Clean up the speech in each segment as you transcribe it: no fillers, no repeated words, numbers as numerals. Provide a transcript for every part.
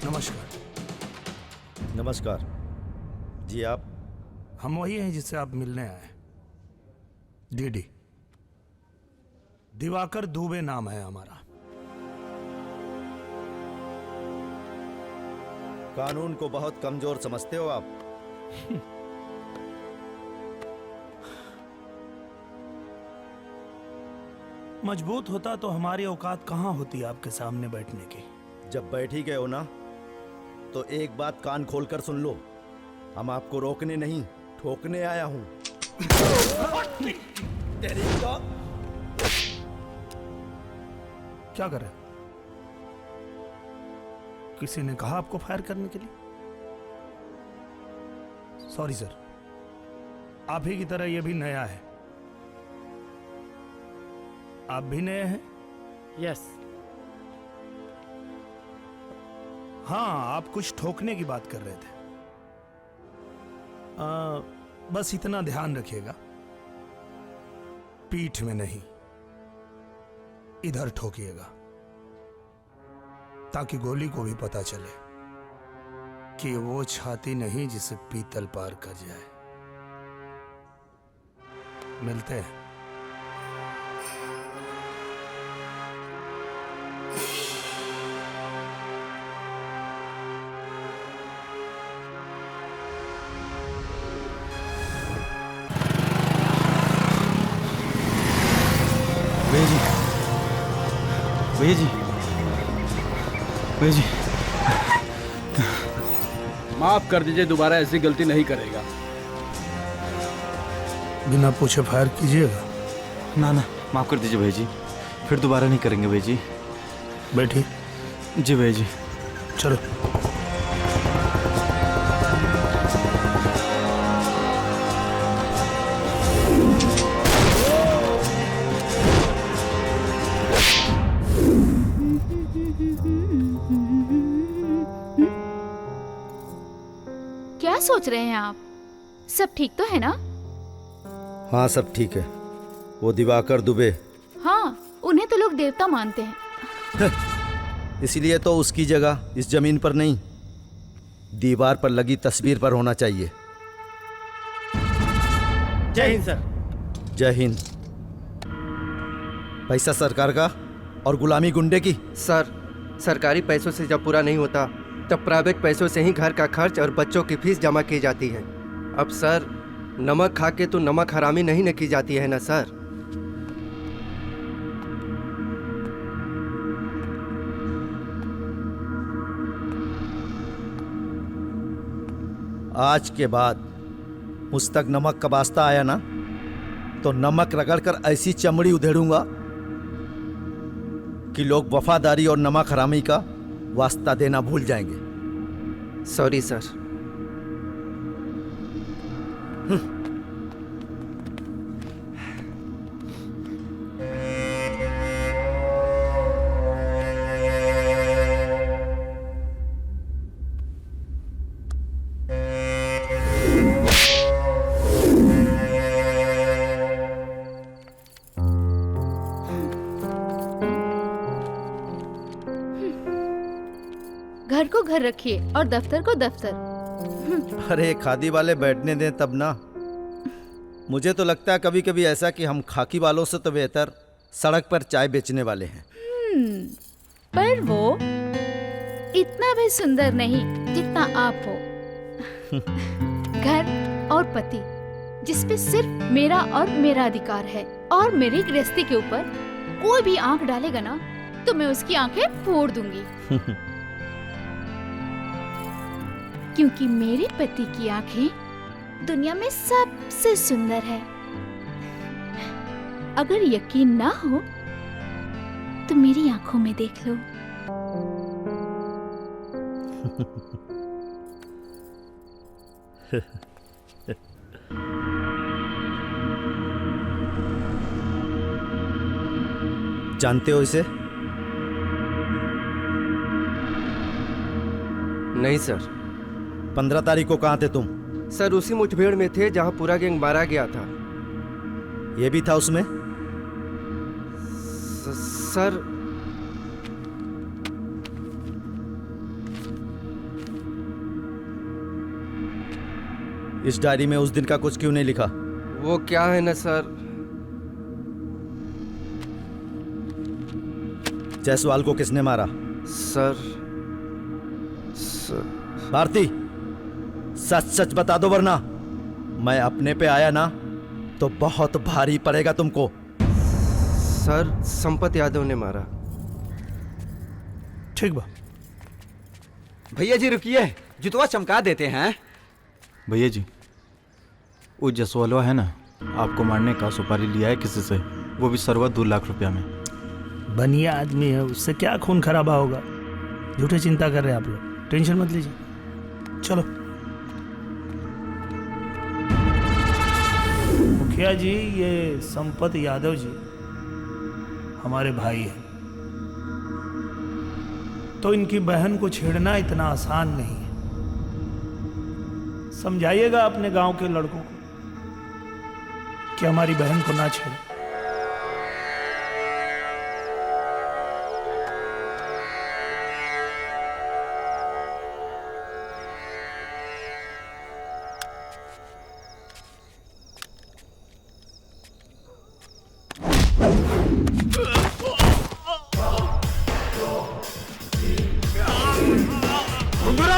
नमस्कार। नमस्कार जी। आप? हम वही हैं जिससे आप मिलने आए। डीडी दिवाकर दुबे नाम है हमारा। कानून को बहुत कमजोर समझते हो आप। मजबूत होता तो हमारी औकात कहां होती आपके सामने बैठने की। जब बैठ ही गए हो ना तो एक बात कान खोलकर सुन लो। हम आपको रोकने नहीं ठोकने आया हूं। तेरी तो क्या कर रहे हो? किसी ने कहा आपको फायर करने के लिए? सॉरी सर, आप ही की तरह ये भी नया है। आप भी नए हैं? यस। हाँ, आप कुछ ठोकने की बात कर रहे थे। बस इतना ध्यान रखिएगा, पीठ में नहीं, इधर ठोकिएगा, ताकि गोली को भी पता चले कि वो छाती नहीं जिसे पीतल पार कर जाए। मिलते हैं। भैया जी, भैया जी, भैया जी, माफ कर दीजिए, दोबारा ऐसी गलती नहीं करेगा। बिना पूछे फायर कीजिएगा। ना ना, माफ कर दीजिए भैया जी, फिर दोबारा नहीं करेंगे भैया जी। बैठिए। जी भैया जी। चलो। क्या सोच रहे हैं आप? सब ठीक तो है ना? हाँ, सब ठीक है। वो दिवाकर दुबे, हाँ, उन्हें तो लोग देवता मानते हैं। इसीलिए तो उसकी जगह इस जमीन पर नहीं, दीवार पर लगी तस्वीर पर होना चाहिए। जय हिंद सर। जय हिंद। पैसा सरकार का और गुलामी गुंडे की। सर, सरकारी पैसों से जब पूरा नहीं होता तब प्राइवेट पैसों से ही घर का खर्च और बच्चों की फीस जमा की जाती है। अब सर, नमक खा के तो नमक हरामी नहीं न की जाती है ना सर। आज के बाद मुझ तक नमक का वास्ता आया ना तो नमक रगड़कर ऐसी चमड़ी उधेड़ूंगा कि लोग वफादारी और नमक हरामी का वास्ता देना भूल जाएंगे। Sorry sir. घर को घर रखिए और दफ्तर को दफ्तर। अरे खादी वाले बैठने दें तब ना। मुझे तो लगता है कभी कभी ऐसा कि हम खाकी वालों से तो बेहतर सड़क पर चाय बेचने वाले हैं। पर वो इतना भी सुंदर नहीं जितना आप हो। घर और पति जिसपे सिर्फ मेरा और मेरा अधिकार है, और मेरी गृहस्थी के ऊपर कोई भी आंख डालेगा ना तो मैं उसकी आंखें फोड़ दूंगी। क्योंकि मेरे पति की आंखें दुनिया में सबसे सुंदर है। अगर यकीन ना हो तो मेरी आंखों में देख लो। जानते हो इसे? नहीं सर। 15 तारीख को कहाँ थे तुम? सर, उसी मुठभेड़ में थे जहां पूरा गैंग मारा गया था। ये भी था उसमें? सर, इस डायरी में उस दिन का कुछ क्यों नहीं लिखा? वो क्या है ना सर, जायसवाल को किसने मारा? सर भारती, सच सच बता दो, वरना मैं अपने पे आया ना तो बहुत भारी पड़ेगा तुमको। सर संपत यादव ने मारा। ठीक बा। भैया जी रुकिए, जुतवा चमका देते हैं। भैया जी, वो जसवालवा है ना, आपको मारने का सुपारी लिया है किसी से, वो भी सरवा 2 लाख रुपया में। बनिया आदमी है, उससे क्या खून खराबा होगा। झूठे चिंता कर रहे हैं आप लोग, टेंशन मत लीजिए। चलो। मुखिया जी, ये संपत यादव जी हमारे भाई हैं, तो इनकी बहन को छेड़ना इतना आसान नहीं है। समझाइएगा अपने गांव के लड़कों को कि हमारी बहन को ना छेड़े।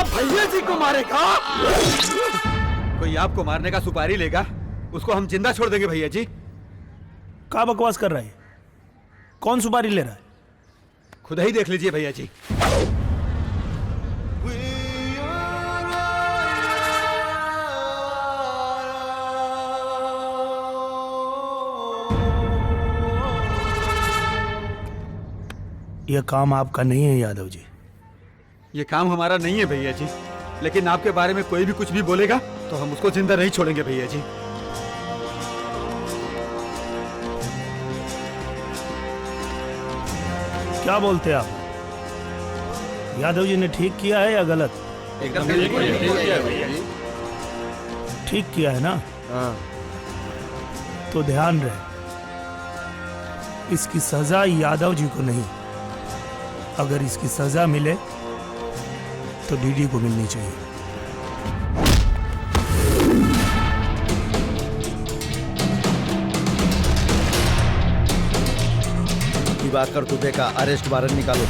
भैया जी को मारेगा? कोई आपको मारने का सुपारी लेगा, उसको हम जिंदा छोड़ देंगे भैया जी। क्या बकवास कर रहा है? कौन सुपारी ले रहा है? खुद ही देख लीजिए भैया जी। यह काम आपका नहीं है यादव जी। ये काम हमारा नहीं है भैया जी, लेकिन आपके बारे में कोई भी कुछ भी बोलेगा तो हम उसको जिंदा नहीं छोड़ेंगे भैया जी। क्या बोलते हैं आप? यादव जी ने ठीक किया है या गलत? एकदम ठीक किया है ना? हाँ। तो ध्यान रहे, इसकी सजा यादव जी को नहीं, अगर इसकी सजा मिले तो डीडी को मिलनी चाहिए। दिवाकर दुबे का अरेस्ट वारंट निकालो।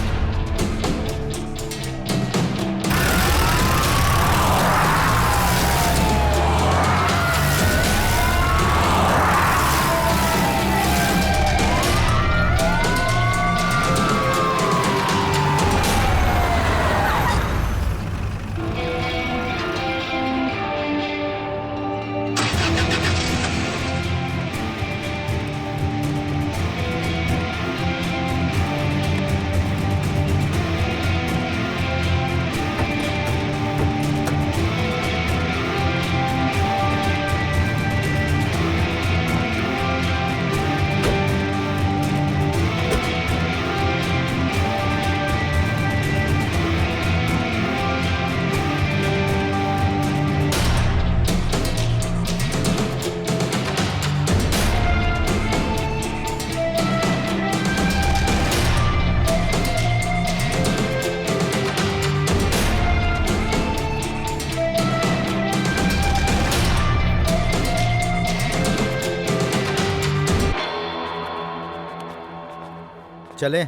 चले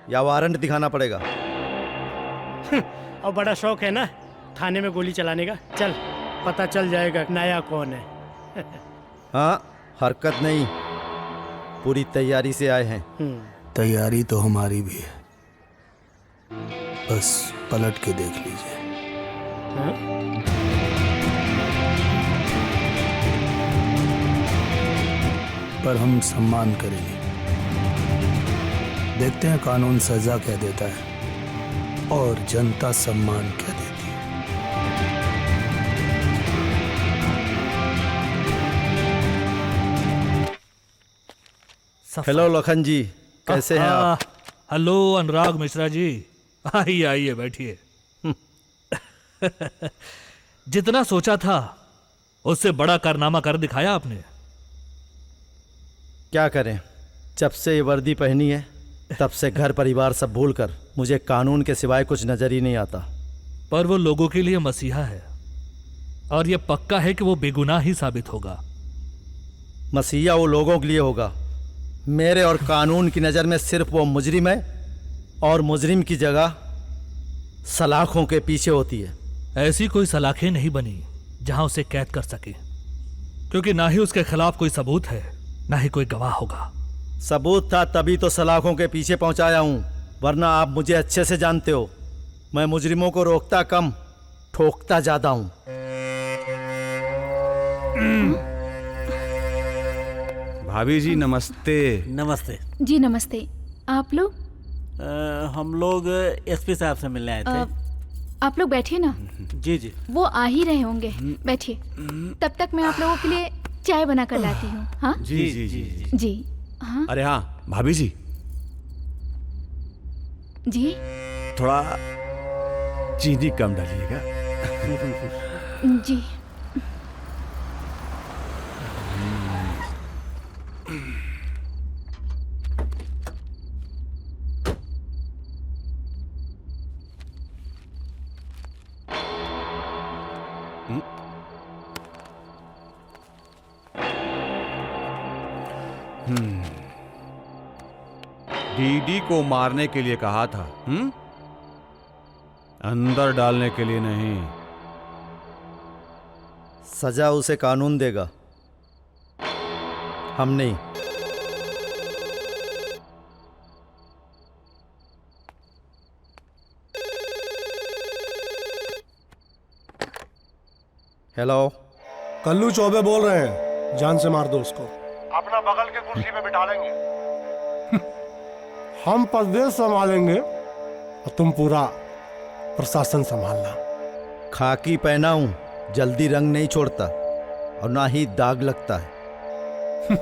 या वारंट दिखाना पड़ेगा? और बड़ा शौक है ना थाने में गोली चलाने का। चल पता चल जाएगा नया कौन है। हाँ, हरकत नहीं, पूरी तैयारी से आए हैं। तैयारी तो हमारी भी है, बस पलट के देख लीजिए। पर हम सम्मान करेंगे। देखते हैं कानून सजा क्या देता है और जनता सम्मान क्या देती है। हेलो लखन जी, कैसे हैं आप? हेलो अनुराग मिश्रा जी, आइए आइए बैठिए। जितना सोचा था उससे बड़ा कारनामा कर दिखाया आपने। क्या करें, जब से ये वर्दी पहनी है तब से घर परिवार सब भूलकर मुझे कानून के सिवाय कुछ नजर ही नहीं आता। पर वो लोगों के लिए मसीहा है, और ये पक्का है कि वो बेगुनाह ही साबित होगा। मसीहा वो लोगों के लिए होगा। मेरे और कानून की नज़र में सिर्फ वो मुजरिम है, और मुजरिम की जगह सलाखों के पीछे होती है। ऐसी कोई सलाखें नहीं बनी जहां उसे कैद कर सके, क्योंकि ना ही उसके खिलाफ कोई सबूत है, ना ही कोई गवाह होगा। सबूत था तभी तो सलाखों के पीछे पहुंचाया हूं, वरना आप मुझे अच्छे से जानते हो, मैं मुजरिमों को रोकता कम, ठोकता ज्यादा हूं। भाभी जी नमस्ते। नमस्ते। जी नमस्ते। आप लोग? हम लोग एसपी साहब से मिलने आए थे। आप लोग बैठिए ना। जी जी। वो आ ही रहे होंगे, बैठिए। तब तक मैं आप लोगों के लिए चाय बना कर लाती हूँ। हाँ जी जी जी जी। जी। हाँ अरे हाँ भाभी जी, जी थोड़ा चीनी कम डालिएगा। जी। डीडी को मारने के लिए कहा था, अंदर डालने के लिए नहीं। सजा उसे कानून देगा, हम नहीं। हेलो, कल्लू चौबे बोल रहे हैं, जान से मार दो उसको। अपना बगल के कुर्सी पे बिठा लेंगे। हम प्रदेश संभालेंगे और तुम पूरा प्रशासन संभालना। खाकी पहना हूं, जल्दी रंग नहीं छोड़ता और ना ही दाग लगता है।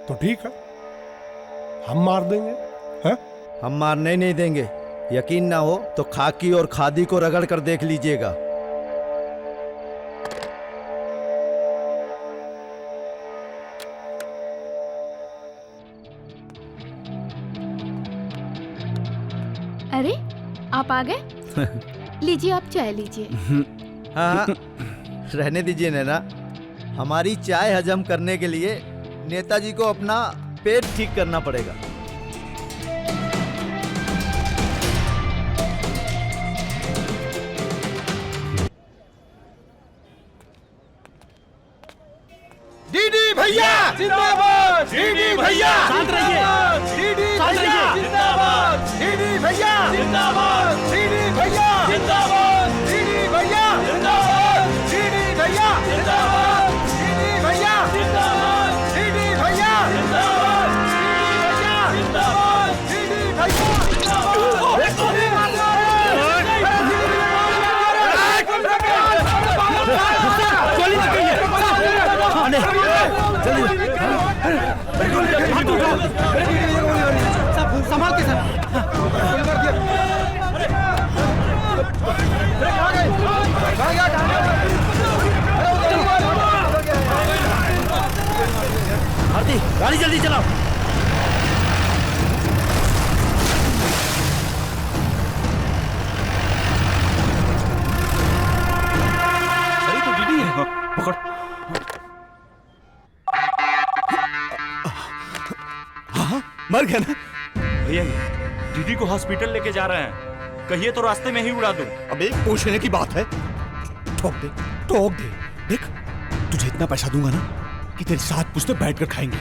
तो ठीक है, हम मार देंगे। हैं? हम मारने नहीं देंगे। यकीन ना हो तो खाकी और खादी को रगड़ कर देख लीजिएगा। अरे आप आ गए। लीजिए, आप चाय लीजिए। हाँ, रहने दीजिए नैना। हमारी चाय हजम करने के लिए नेताजी को अपना पेट ठीक करना पड़ेगा। डीडी भैया जिंदाबाद। डीडी भैया शांत रहिए। डीडी शांत भैया रहिए। जिंदाबाद। डीडी भैया जिंदाबाद। डीडी भैया जिंदाबाद। डीडी भैया जिंदाबाद। डीडी भैया जिंदाबाद। डीडी भैया जिंदाबाद। डीडी भैया जिंदाबाद। डीडी भैया संभाल के सर। भारती, गाड़ी जल्दी चलाओ। अरे तो डीडी है। पकड़। हाँ मर गया ना भैया डीडी को हॉस्पिटल लेके जा रहे हैं, कहिए तो रास्ते में ही उड़ा दूं। अबे पूछने की बात है, ठोक दे ठोक दे। देख तुझे इतना पैसा दूंगा ना कि तेरे साथ पुश्ते बैठ कर खाएंगे।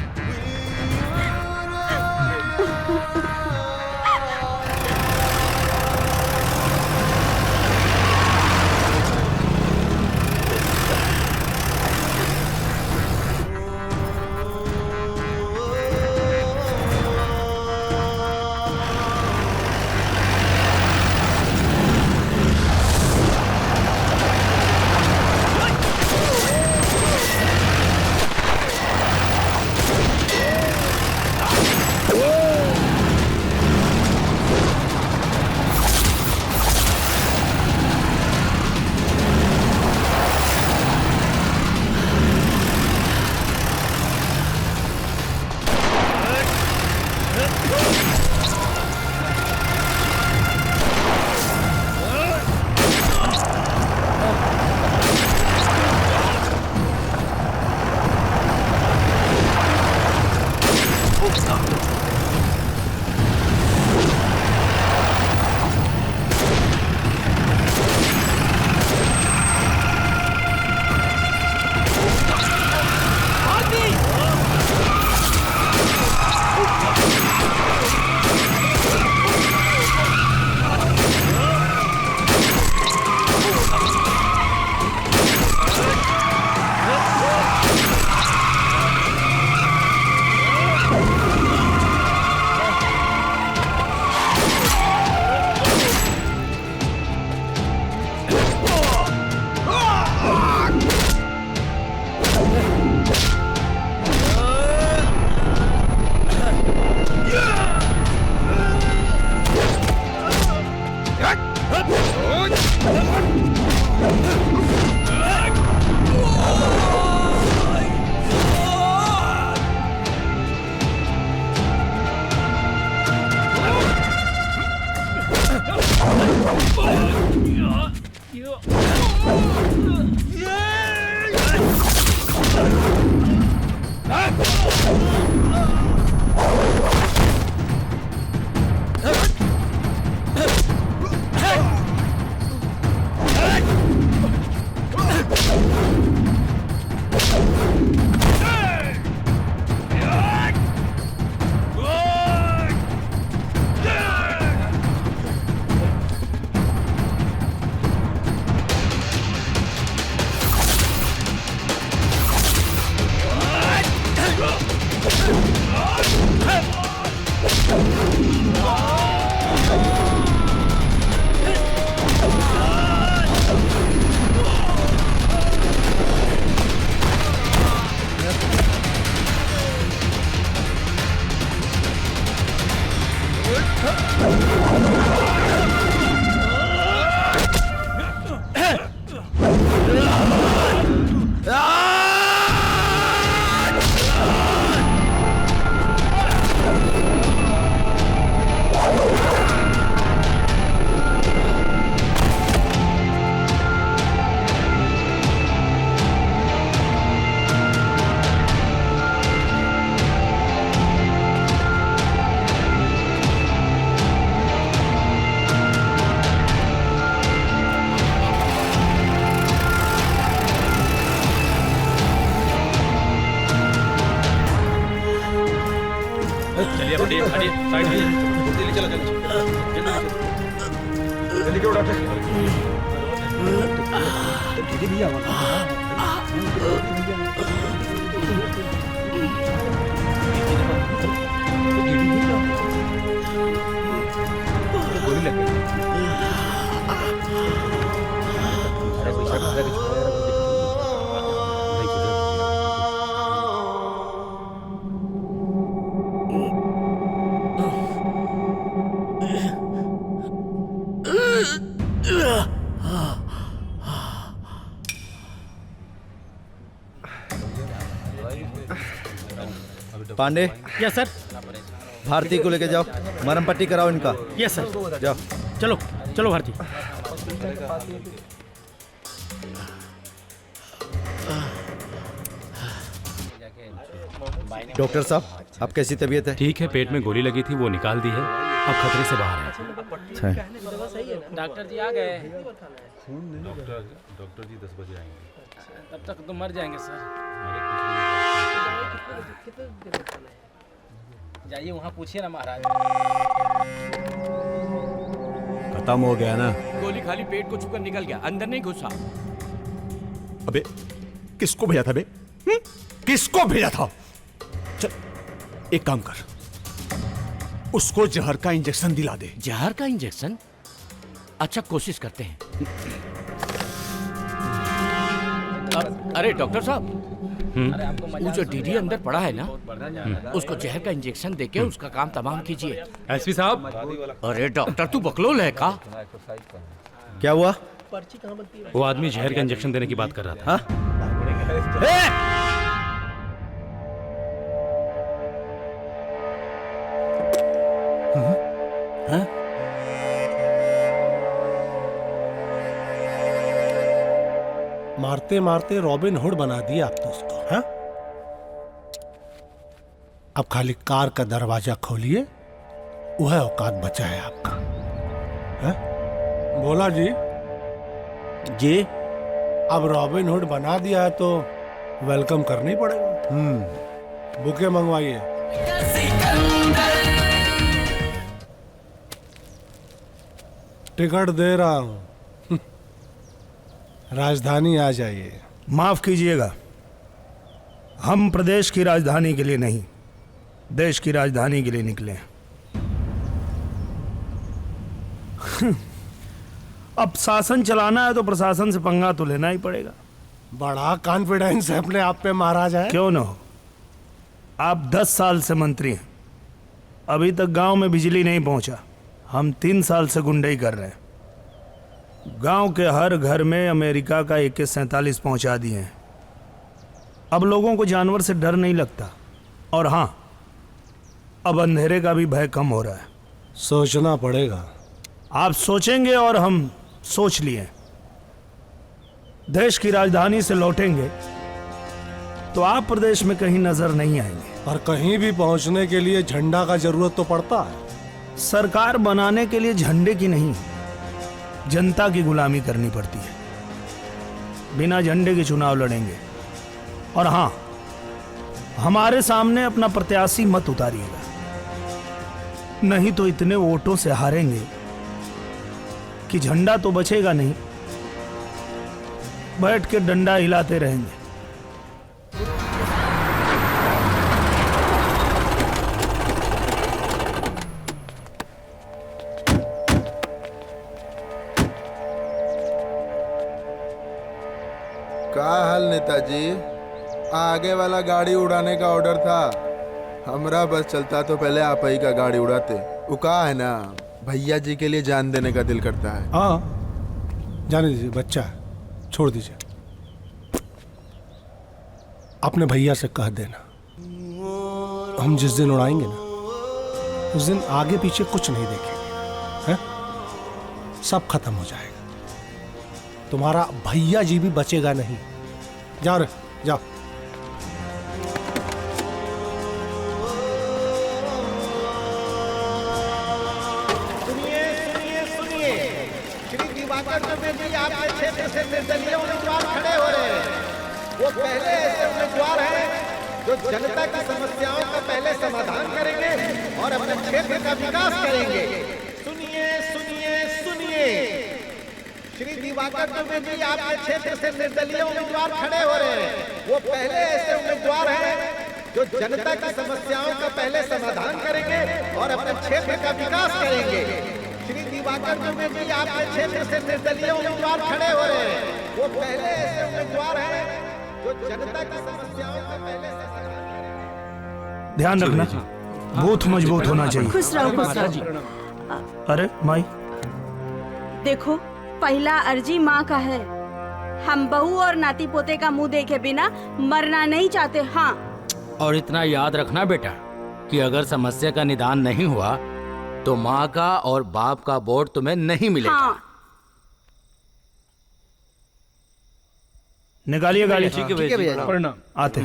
Pandey, yes sir. भारती को लेके जाओ, मरहम पट्टी कराओ इनका। Yes sir. जाओ। चलो चलो भारती। डॉक्टर साहब, आप कैसी तबीयत है? ठीक है, पेट में गोली लगी थी, वो निकाल दी है, अब खतरे से बाहर है। डॉक्टर जी आ गए। डॉक्टर जी 10 बजे आएंगे। तब तक तो मर जाएंगे सर। जाइए वहाँ पूछिए ना महाराज। खत्म हो गया ना? गोली खाली पेट को छूकर निकल गया, अंदर नहीं घुसा। अबे किसको भेजा था बे? किसको भेजा था? चल एक काम कर, उसको जहर का इंजेक्शन दिला दे। जहर का इंजेक्शन? अच्छा कोशिश करते हैं। अरे डॉक्टर साहब, वो जो डीडी अंदर पड़ा है ना, उसको जहर का इंजेक्शन देके उसका काम तमाम कीजिए। एसपी साहब। अरे डॉक्टर तू बकलोल है का? क्या हुआ? वो आदमी जहर का इंजेक्शन देने की बात कर रहा था। हाँ? मारते मारते रॉबिन हुड बना दिया आप तो उसको। हाँ? अब खाली कार का दरवाजा खोलिए, वह औकात बचा है आपका। हाँ? बोला जी। जी अब रॉबिन हुड बना दिया है तो वेलकम करना ही पड़ेगा। बुके मंगवाइए। टिकट दे रहा हूं, राजधानी आ जाइए। माफ कीजिएगा, हम प्रदेश की राजधानी के लिए नहीं, देश की राजधानी के लिए निकले हैं। अब शासन चलाना है तो प्रशासन से पंगा तो लेना ही पड़ेगा। बड़ा कॉन्फिडेंस है अपने आप पे महाराज है। क्यों ना हो, आप 10 साल से मंत्री हैं, अभी तक गांव में बिजली नहीं पहुंचा। हम 3 साल से गुंडई कर रहे हैं, गांव के हर घर में अमेरिका का AK-47 पहुंचा दिए हैं। अब लोगों को जानवर से डर नहीं लगता। और हाँ, अब अंधेरे का भी भय कम हो रहा है। सोचना पड़ेगा। आप सोचेंगे और हम सोच लिए। देश की राजधानी से लौटेंगे तो आप प्रदेश में कहीं नजर नहीं आएंगे। पर कहीं भी पहुंचने के लिए झंडा का जरूरत तो पड़ता है। सरकार बनाने के लिए झंडे की नहीं, जनता की गुलामी करनी पड़ती है। बिना झंडे के चुनाव लड़ेंगे। और हाँ, हमारे सामने अपना प्रत्याशी मत उतारिएगा, नहीं तो इतने वोटों से हारेंगे कि झंडा तो बचेगा नहीं, बैठ के डंडा हिलाते रहेंगे। का हाल नेताजी? आगे वाला गाड़ी उड़ाने का ऑर्डर था। हमरा बस चलता तो पहले आप ही का गाड़ी उड़ाते। वो का है ना, भैया जी के लिए जान देने का दिल करता है। हाँ, जाने दीजिए, बच्चा है, छोड़ दीजिए। अपने भैया से कह देना, हम जिस दिन उड़ाएंगे ना, उस दिन आगे पीछे कुछ नहीं देखेंगे, हैं? सब खत्म हो जाएगा। तुम्हारा भैया जी भी बचेगा नहीं। जाओ रे, जाओ। सुनिए सुनिए सुनिए, श्री दिवाकर दुबे जी आपके क्षेत्र से निर्दलीय उम्मीदवार खड़े हो रहे हैं। वो पहले ऐसे उम्मीदवार हैं जो जनता की समस्याओं का पहले समाधान करेंगे और अपने क्षेत्र का विकास करेंगे। सुनिए सुनिए सुनिए, श्री दिवाकर दुबे जी आपके क्षेत्र से निर्दलीय उम्मीदवार खड़े हो रहे हैं। वो पहले ऐसे उम्मीदवार हैं जो जनता की समस्याओं का पहले समाधान करेंगे और अपने क्षेत्र का विकास करेंगे। श्री दिवाकर दुबे जी आपके क्षेत्र से निर्दलीय उम्मीदवार खड़े हो रहे हैं। वो पहले ऐसे उम्मीदवार हैं जो जनता की समस्याओं का पहले ध्यान रखना, बूथ मजबूत होना चाहिए। खुश रहो, खुश रहो। अरे माई, देखो, पहला अर्जी माँ का है। हम बहू और नाती पोते का मुंह देखे बिना मरना नहीं चाहते। हाँ, और इतना याद रखना बेटा कि अगर समस्या का निदान नहीं हुआ तो माँ का और बाप का वोट तुम्हें नहीं मिलेगा। हाँ। निकालिए गाड़ी। ठीक है भैया। प्रणाम। आते।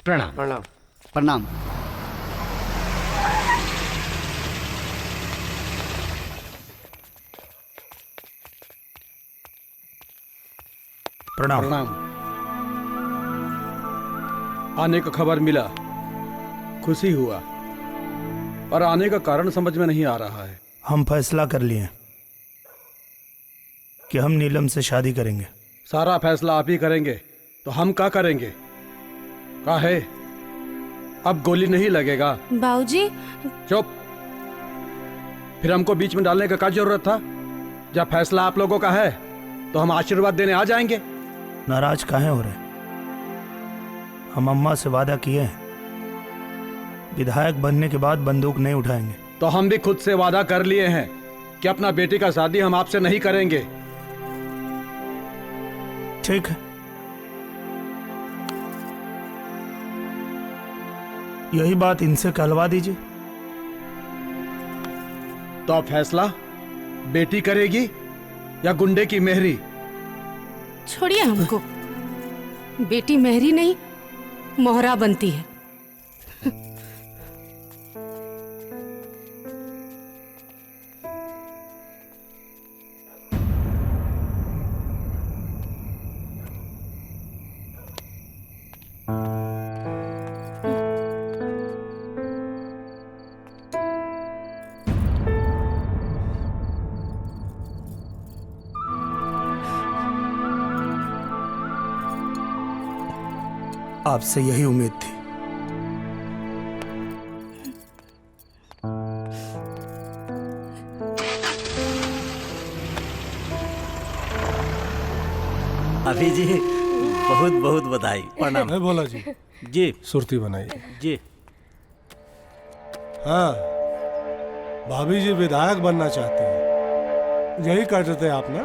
प्रणाम। प्रणाम। प्रणाम। प्रणाम। आने का खबर मिला, खुशी हुआ, और आने का कारण समझ में नहीं आ रहा है। हम फैसला कर लिए कि हम नीलम से शादी करेंगे। सारा फैसला आप ही करेंगे तो हम क्या करेंगे? का है, अब गोली नहीं लगेगा। बाबूजी। चुप। फिर हमको बीच में डालने का क्या जरूरत था? जब फैसला आप लोगों का है तो हम आशीर्वाद देने आ जाएंगे। नाराज काहे हो रहे? हम अम्मा से वादा किए हैं, विधायक बनने के बाद बंदूक नहीं उठाएंगे। तो हम भी खुद से वादा कर लिए हैं कि अपना बेटी का शादी हम आपसे नहीं करेंगे। ठीक है, यही बात इनसे कहलवा दीजिए। तो अब फैसला बेटी करेगी या गुंडे की मेहरी? छोड़िए हमको, बेटी मेहरी नहीं मोहरा बनती है। आपसे यही उम्मीद थी। अभी जी बहुत बहुत बधाई। प्रणाम। है बोला जी। जी। सुर्ती बनाइए जी। हाँ, भाभी जी विधायक बनना चाहती हैं। यही कहते थे आप ना?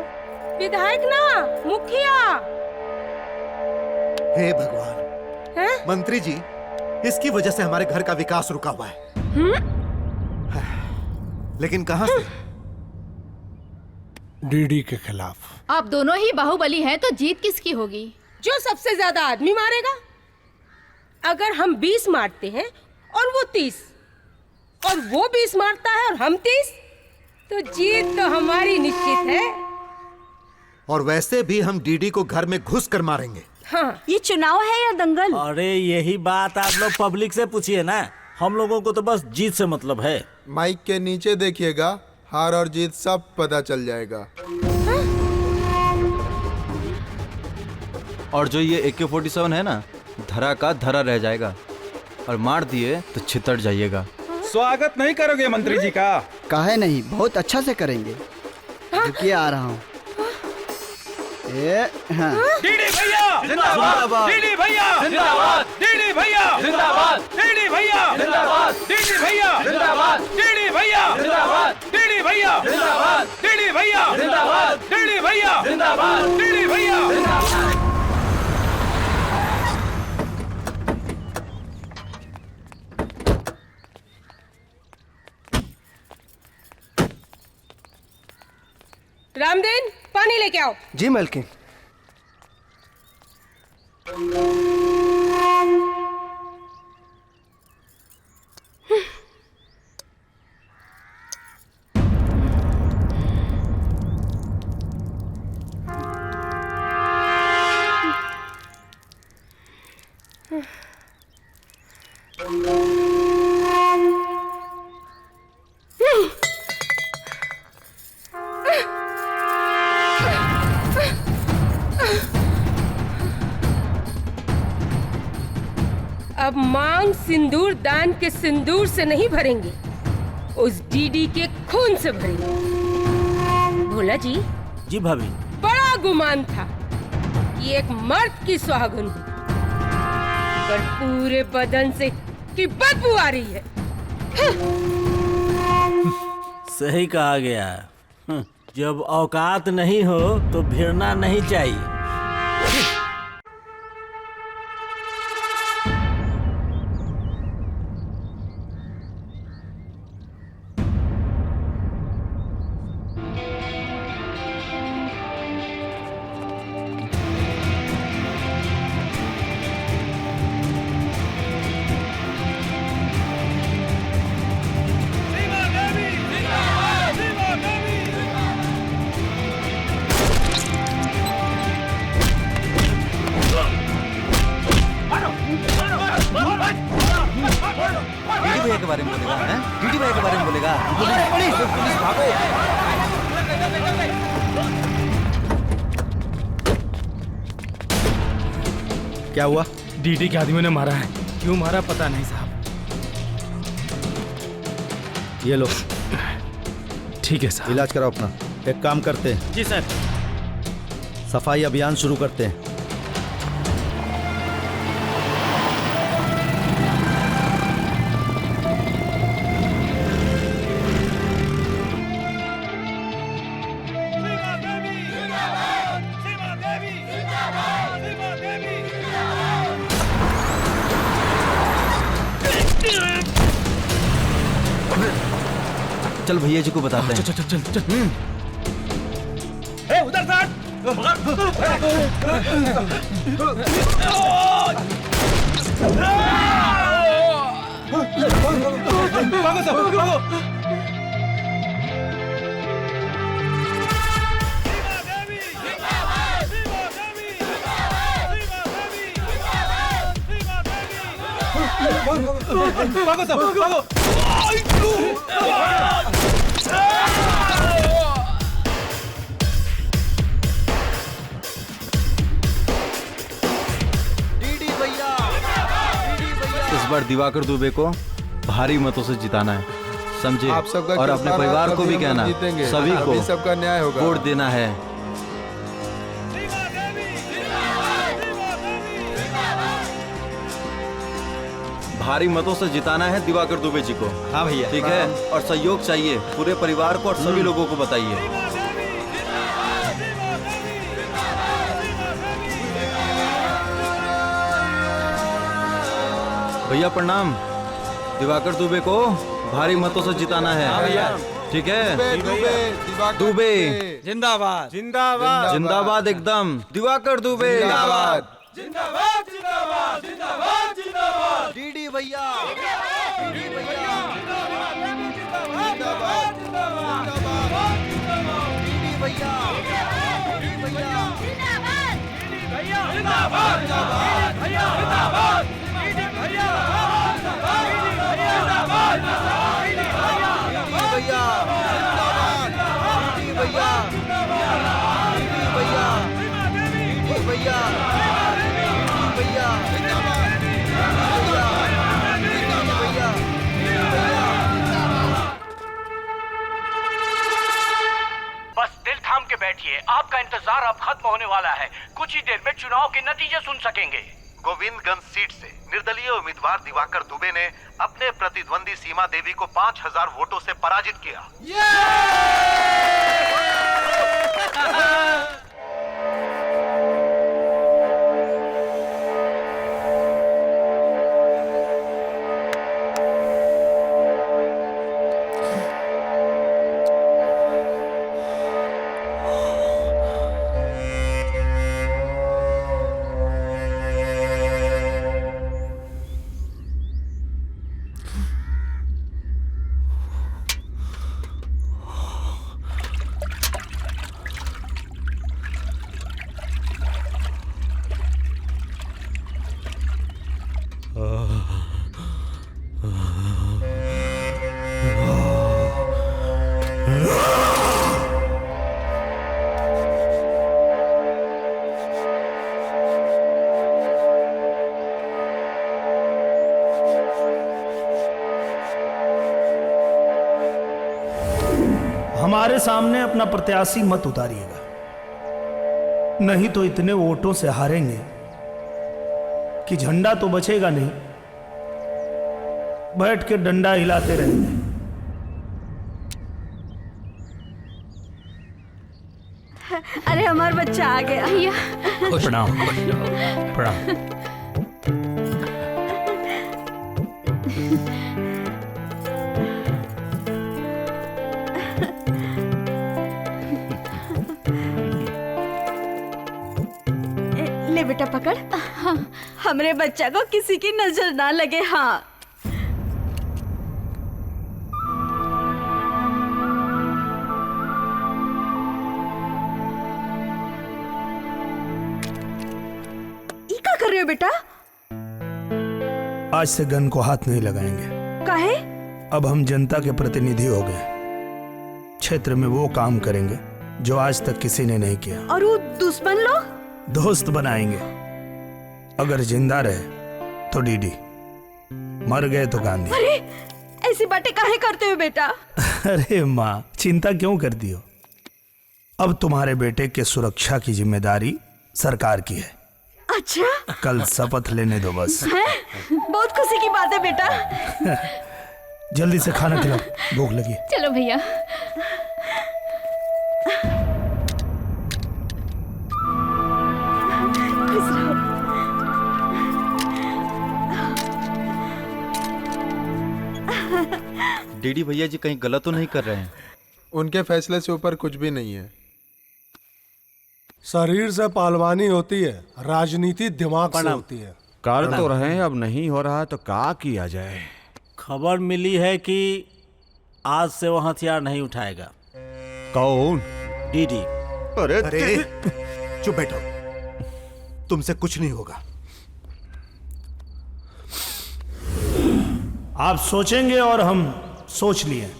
विधायक ना, मुखिया। हे भगवान, मंत्री जी, इसकी वजह से हमारे घर का विकास रुका हुआ है। लेकिन कहां से? डीडी के खिलाफ। आप दोनों ही बाहुबली हैं, तो जीत किसकी होगी? जो सबसे ज्यादा आदमी मारेगा। अगर हम 20 मारते हैं और वो 30, और वो 20 मारता है और हम 30, तो जीत तो हमारी निश्चित है। और वैसे भी हम डीडी को घर में घुस कर मारेंगे। हाँ। ये चुनाव है या दंगल? अरे यही बात आप लोग पब्लिक से पूछिए ना, हम लोगों को तो बस जीत से मतलब है। माइक के नीचे देखिएगा, हार और जीत सब पता चल जाएगा। और जो ये AK-47 है ना, धरा का धरा रह जाएगा, और मार दिए तो छितर जाइएगा। स्वागत नहीं करोगे मंत्री जी का? काहे नहीं, बहुत अच्छा से करेंगे। रुकिए, आ रहा हूँ। हाँ। डीडी भैया जिंदाबाद, डीडी भैया जिंदाबाद, डीडी भैया जिंदाबाद, डीडी भैया जिंदाबाद, डीडी भैया जिंदाबाद, डीडी भैया जिंदाबाद, डीडी भैया जिंदाबाद, डीडी भैया जिंदाबाद, डीडी भैया जिंदाबाद, डीडी भैया जिंदाबाद। रामदेन, पानी लेके आओ। जी मलकिन। अब मांग सिंदूर दान के सिंदूर से नहीं भरेंगे, उस डीडी के खून से भरेंगे। भोला जी। जी भाभी। बड़ा गुमान था कि एक मर्द की सुहागन हो, पर पूरे बदन से की बदबू आ रही है। सही कहा गया। जब औकात नहीं हो तो भिड़ना नहीं चाहिए। डीडी भैया के बारे में बोलेगा, हैं? डीडी भैया के बारे में बोलेगा। पुलिस भागो। क्या हुआ? डीडी के आदमियों ने मारा है। क्यों मारा पता नहीं साहब। ये लो। ठीक है साहब। इलाज कराओ अपना। एक काम करते हैं। जी सर। सफाई अभियान शुरू करते हैं। चल भैया जी को बताते हैं। चल चल चल चल। उधर से इस बार दिवाकर दुबे को भारी मतों से जिताना है, समझे? आप सबका और अपने किरदार परिवार आप को भी कभी कहना, जीतेंगे। सभी को अभी सबका न्याय होगा। वोट देना है। भारी मतों से जिताना है दिवाकर दुबे जी को। हाँ भैया। ठीक है, और सहयोग चाहिए पूरे परिवार को और सभी लोगों को बताइए। भैया प्रणाम। दिवाकर दुबे को भारी मतों से जिताना है। ठीक है? दुबे जिंदाबाद जिंदाबाद जिंदाबाद एकदम। दिवाकर दुबे जिंदाबाद। जिंदाबाद जिंदाबाद जिंदाबाद जिंदाबाद। डीडी भैया डीडी भैया जिंदाबाद जिंदाबाद जिंदाबाद डीडी भैया डीडी भैया जिंदाबाद डीडी भैया जिंदाबाद जिंदाबाद भैया जिंदाबाद डीडी भैया जिंदाबाद डीडी भैया जिंदाबाद डीडी भैया डीडी भैया डीडी भैया बस दिल थाम के बैठिए, आपका इंतजार अब खत्म होने वाला है। कुछ ही देर में चुनाव के नतीजे सुन सकेंगे। गोविंदगंज सीट से निर्दलीय उम्मीदवार दिवाकर दुबे ने अपने प्रतिद्वंदी सीमा देवी को 5000 वोटों से पराजित किया। हमारे सामने अपना प्रत्याशी मत उतारिएगा, नहीं तो इतने वोटों से हारेंगे कि झंडा तो बचेगा नहीं, बैठ के डंडा हिलाते रहेंगे। अरे हमारा बच्चा आ गया। प्रणाम प्रणाम। ले बेटा पकड़। हाँ। हमरे बच्चा को किसी की नजर ना लगे। हाँ ये क्या कर रहे हो बेटा? आज से गन को हाथ नहीं लगाएंगे। काहे? अब हम जनता के प्रतिनिधि हो गए, क्षेत्र में वो काम करेंगे जो आज तक किसी ने नहीं किया। और वो दुश्मन लोग दोस्त बनाएंगे। अगर जिंदा रहे तो डीडी, मर गए तो गांधी। अरे ऐसी बातें काहे करते हो बेटा? अरे माँ, चिंता क्यों करती हो? अब तुम्हारे बेटे के सुरक्षा की जिम्मेदारी सरकार की है। अच्छा, कल शपथ लेने दो बस। है? बहुत खुशी की बात है बेटा। जल्दी से खाना खिलाओ, भूख लगी। चलो भैया। डीडी भैया जी कहीं गलत तो नहीं कर रहे हैं? उनके फैसले से ऊपर कुछ भी नहीं है। शरीर से पहलवानी होती है, राजनीति दिमाग से होती है। कर तो रहे, अब नहीं हो रहा तो क्या किया जाए? खबर मिली है कि आज से वो हथियार नहीं उठाएगा। कौन? डीडी। अरे चुप बैठो, तुमसे कुछ नहीं होगा। आप सोचेंगे और हम सोच लिए।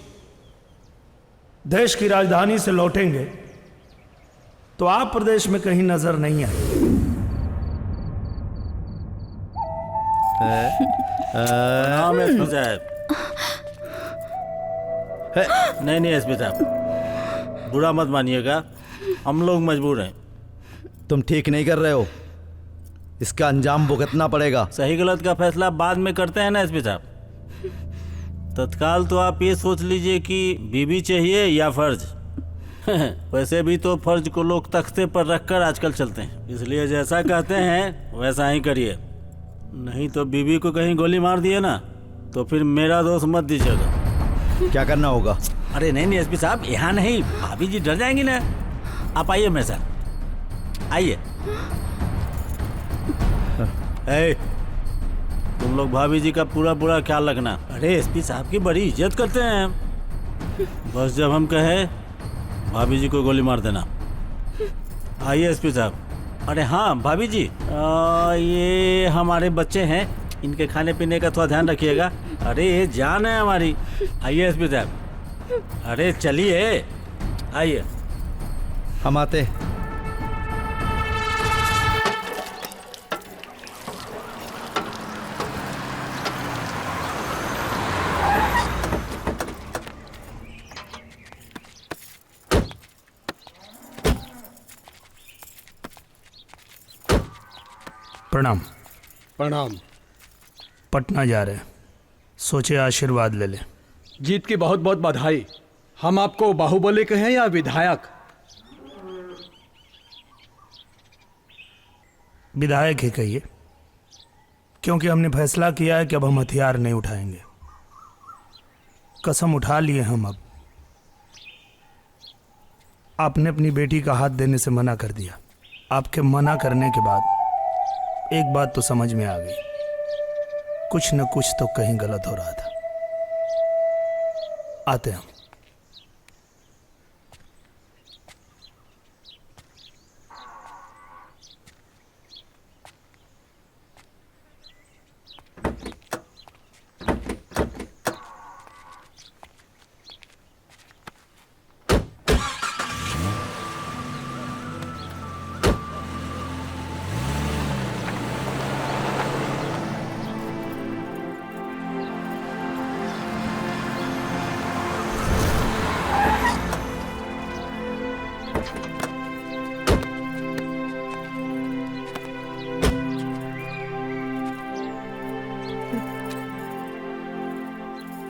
देश की राजधानी से लौटेंगे तो आप प्रदेश में कहीं नजर नहीं आए। एसपी साहब। नहीं एसपी साहब, बुरा मत मानिएगा, हम लोग मजबूर हैं। तुम ठीक नहीं कर रहे हो, इसका अंजाम भुगतना पड़ेगा। सही गलत का फैसला बाद में करते हैं ना एसपी साहब। तत्काल तो आप ये सोच लीजिए कि बीबी चाहिए या फर्ज। वैसे भी तो फर्ज को लोग तख्ते पर रखकर आजकल चलते हैं, इसलिए जैसा कहते हैं वैसा ही करिए, नहीं तो बीबी को कहीं गोली मार दिए ना तो फिर मेरा दोस्त मत दीजिएगा। क्या करना होगा? अरे नहीं नहीं एसपी साहब, यहाँ नहीं, भाभी जी डर जाएंगी ना। आप आइए मेरे साथ, आइए। तुम लोग भाभी जी का पूरा पूरा ख्याल रखना। अरे एसपी साहब की बड़ी इज्जत करते हैं, बस जब हम कहे भाभी जी को गोली मार देना। आइए एसपी साहब। अरे हाँ भाभी जी, ये हमारे बच्चे हैं, इनके खाने पीने का थोड़ा ध्यान रखिएगा। अरे ये जान है हमारी। आइए एसपी साहब। अरे चलिए, आइए। हम आते। प्रणाम। प्रणाम। पटना जा रहे हैं, सोचे आशीर्वाद ले ले। जीत की बहुत बहुत बधाई। हम आपको बाहुबली कहें या विधायक? विधायक ही कहिए, क्योंकि हमने फैसला किया है कि अब हम हथियार नहीं उठाएंगे। कसम उठा लिए हम। अब आपने अपनी बेटी का हाथ देने से मना कर दिया। आपके मना करने के बाद एक बात तो समझ में आ गई, कुछ न कुछ तो कहीं गलत हो रहा था। आते हैं हम।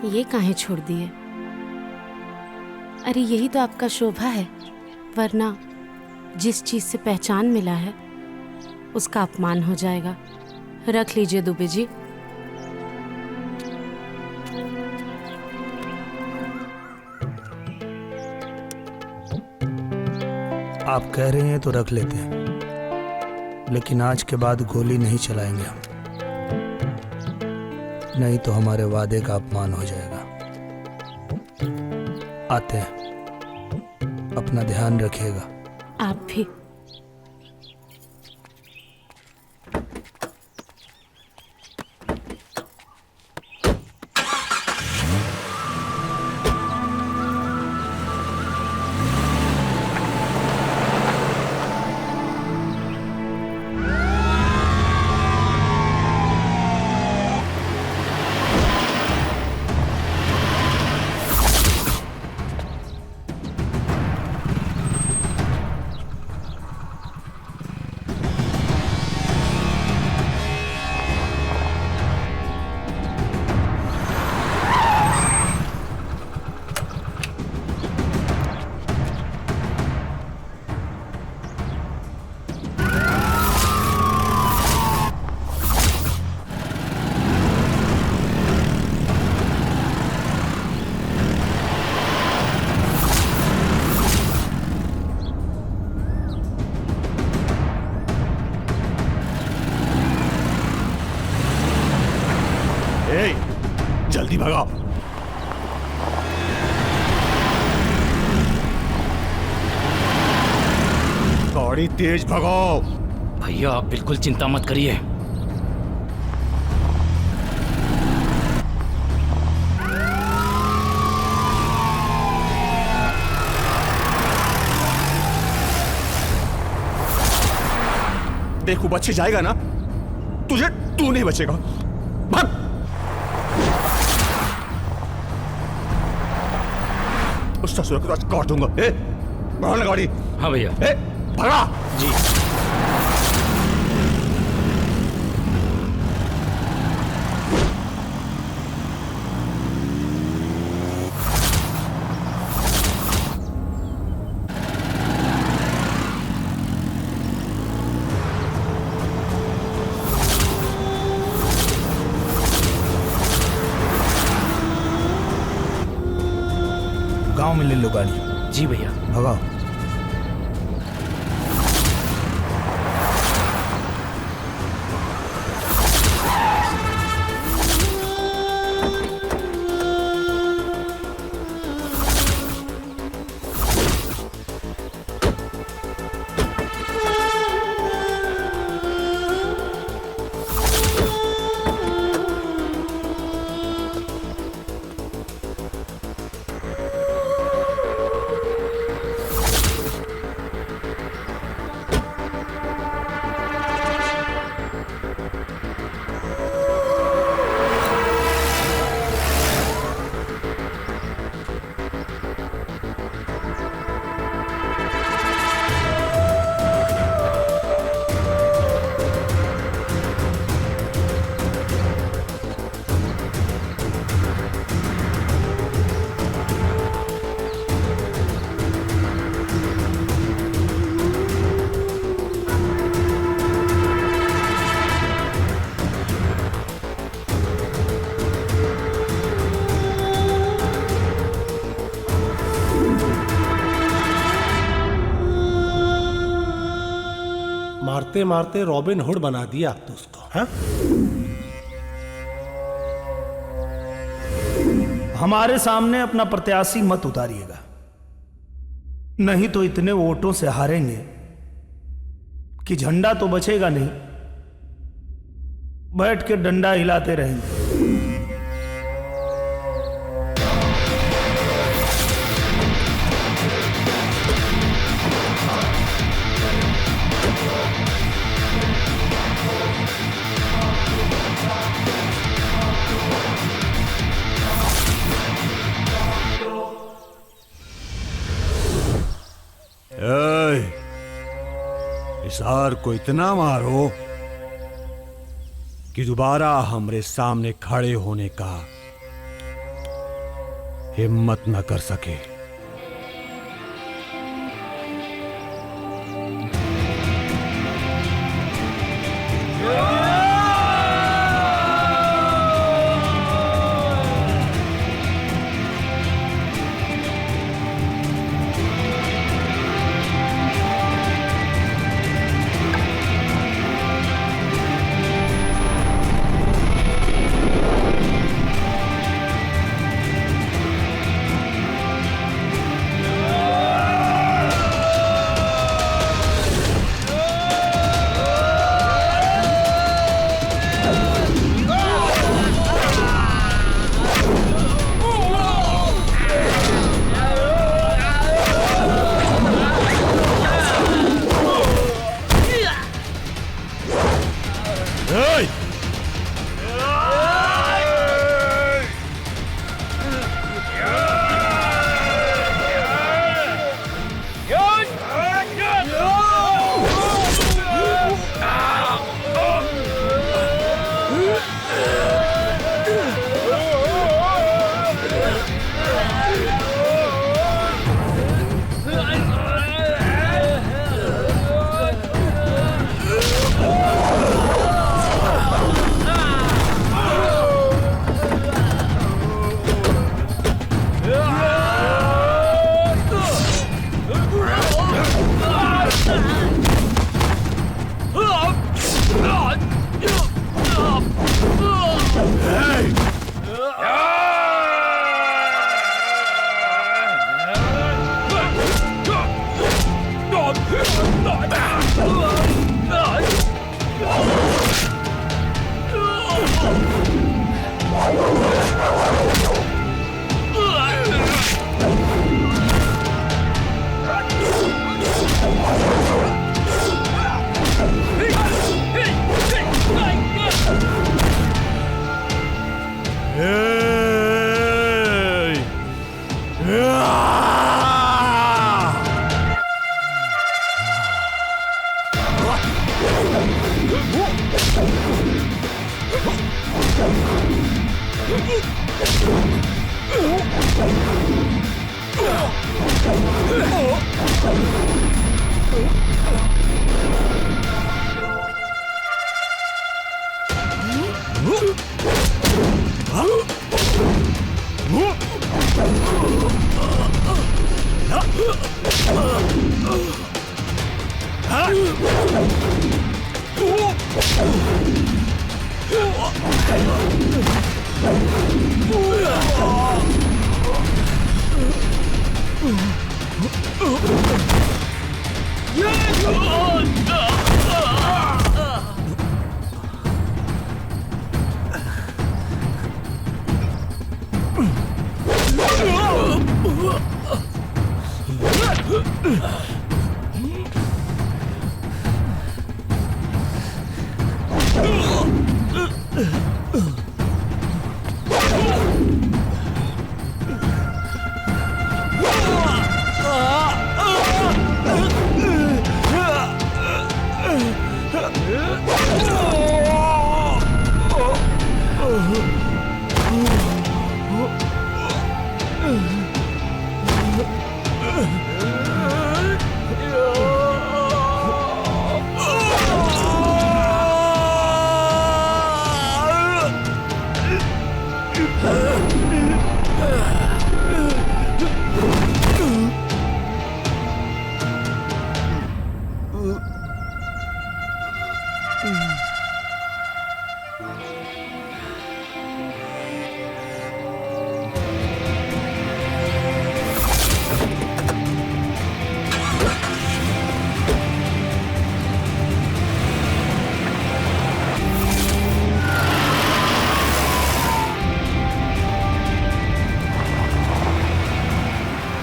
ये काहे छोड़ दिए? अरे यही तो आपका शोभा है, वरना जिस चीज से पहचान मिला है उसका अपमान हो जाएगा। रख लीजिए दुबे जी। आप कह रहे हैं तो रख लेते हैं, लेकिन आज के बाद गोली नहीं चलाएंगे हम, नहीं तो हमारे वादे का अपमान हो जाएगा। आते हैं, अपना ध्यान रखिएगा। आप भी। जल्दी भगाओ। गाड़ी तेज भगाओ। भैया आप बिल्कुल चिंता मत करिए। देखो बच्चे जाएगा ना, तू नहीं बचेगा। भाग। उस ससुर को आज काट दूंगा। बढ़ा गाड़ी। हाँ भैया। भगा जी। ले लो गाड़ी। जी भैया। भगाओ। मारते मारते रॉबिन हुड बना दिया आप तो उसको। हाँ? हमारे सामने अपना प्रत्याशी मत उतारिएगा, नहीं तो इतने वोटों से हारेंगे कि झंडा तो बचेगा नहीं, बैठ के डंडा हिलाते रहेंगे। इसार को इतना मारो कि दोबारा हमरे सामने खड़े होने का हिम्मत न कर सके।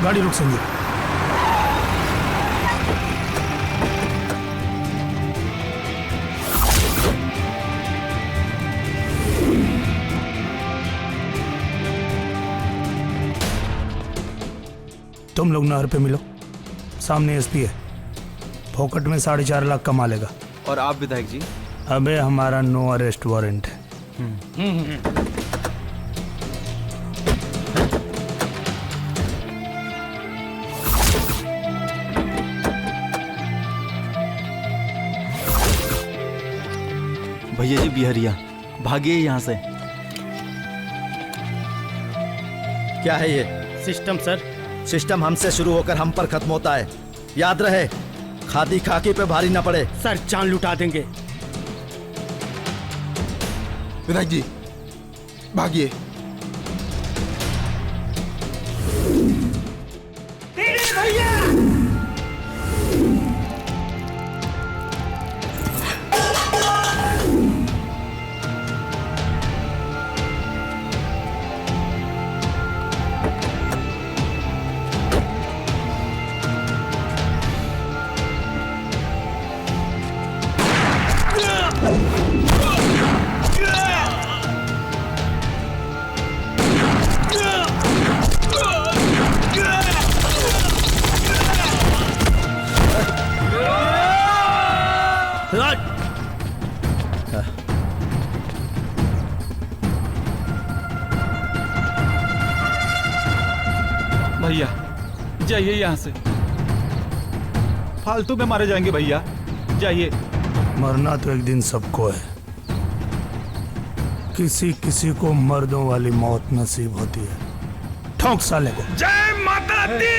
गाड़ी रुक संजय। तुम लोग नहर पे मिलो, सामने एसपी है, फोकट में 4.5 लाख कमा लेगा। और आप विधायक जी? अबे हमारा नो अरेस्ट वारंट है। भैया जी बिहरिया, भागिए यहाँ से। क्या है ये? System sir. सिस्टम हमसे शुरू होकर हम पर खत्म होता है, याद रहे। खादी खाकी पे भारी ना पड़े। सर जान लुटा देंगे। विधायक जी भागिए। भैया जाइए यहाँ से, फालतू में मारे जाएंगे भैया, जाइए। मरना तो एक दिन सबको है, किसी किसी को मर्दों वाली मौत नसीब होती है। ठोक साले को। जय माता दी।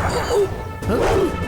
हाँ?